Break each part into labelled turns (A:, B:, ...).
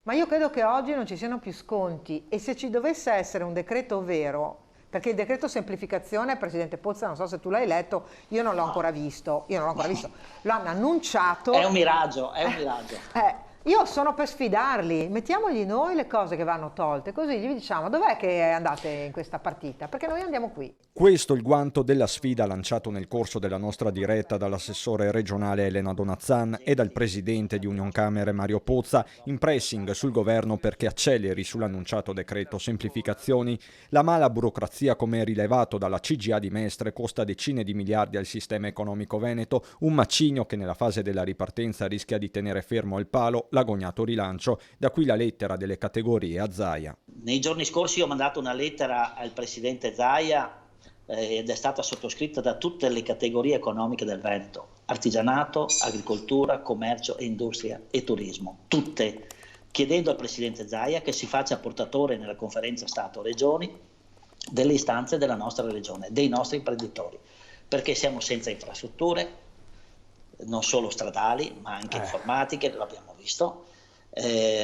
A: Ma io credo che oggi non ci siano più sconti e se ci dovesse essere un decreto vero, perché il decreto semplificazione, Presidente Pozza, non so se tu l'hai letto, io non l'ho ancora visto, lo hanno
B: È
A: annunciato.
B: un miraggio, è un miraggio.
A: Io sono per sfidarli, mettiamogli noi le cose che vanno tolte, così gli diciamo dov'è che andate in questa partita, perché noi andiamo qui.
C: Questo il guanto della sfida lanciato nel corso della nostra diretta dall'assessore regionale Elena Donazzan e dal presidente di Unioncamere Mario Pozza, in pressing sul governo perché acceleri sull'annunciato decreto semplificazioni. La mala burocrazia, come rilevato dalla CGA di Mestre, costa decine di miliardi al sistema economico veneto, un macigno che nella fase della ripartenza rischia di tenere fermo il palo l'agognato rilancio, da qui la lettera delle categorie a Zaia.
B: Nei giorni scorsi ho mandato una lettera al presidente Zaia ed è stata sottoscritta da tutte le categorie economiche del Veneto: artigianato, agricoltura, commercio e industria e turismo, tutte, chiedendo al presidente Zaia che si faccia portatore nella conferenza Stato-Regioni delle istanze della nostra regione, dei nostri imprenditori, perché siamo senza infrastrutture, non solo stradali ma anche informatiche, l'abbiamo visto,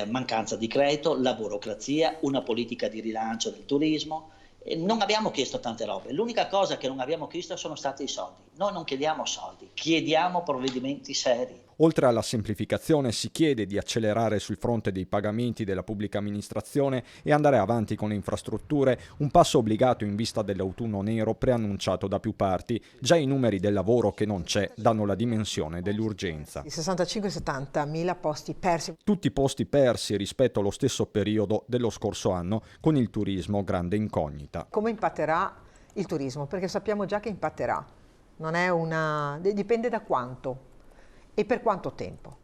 B: mancanza di credito, la burocrazia, una politica di rilancio del turismo. Non abbiamo chiesto tante robe, l'unica cosa che non abbiamo chiesto sono stati i soldi. Noi non chiediamo soldi, chiediamo provvedimenti seri.
C: Oltre alla semplificazione si chiede di accelerare sul fronte dei pagamenti della pubblica amministrazione e andare avanti con le infrastrutture, un passo obbligato in vista dell'autunno nero preannunciato da più parti. Già i numeri del lavoro che non c'è danno la dimensione dell'urgenza.
A: 65-70 mila posti persi.
C: Tutti posti persi rispetto allo stesso periodo dello scorso anno, con il turismo grande incognita.
A: Come impatterà il turismo? Perché sappiamo già che impatterà, non è dipende da quanto e per quanto tempo.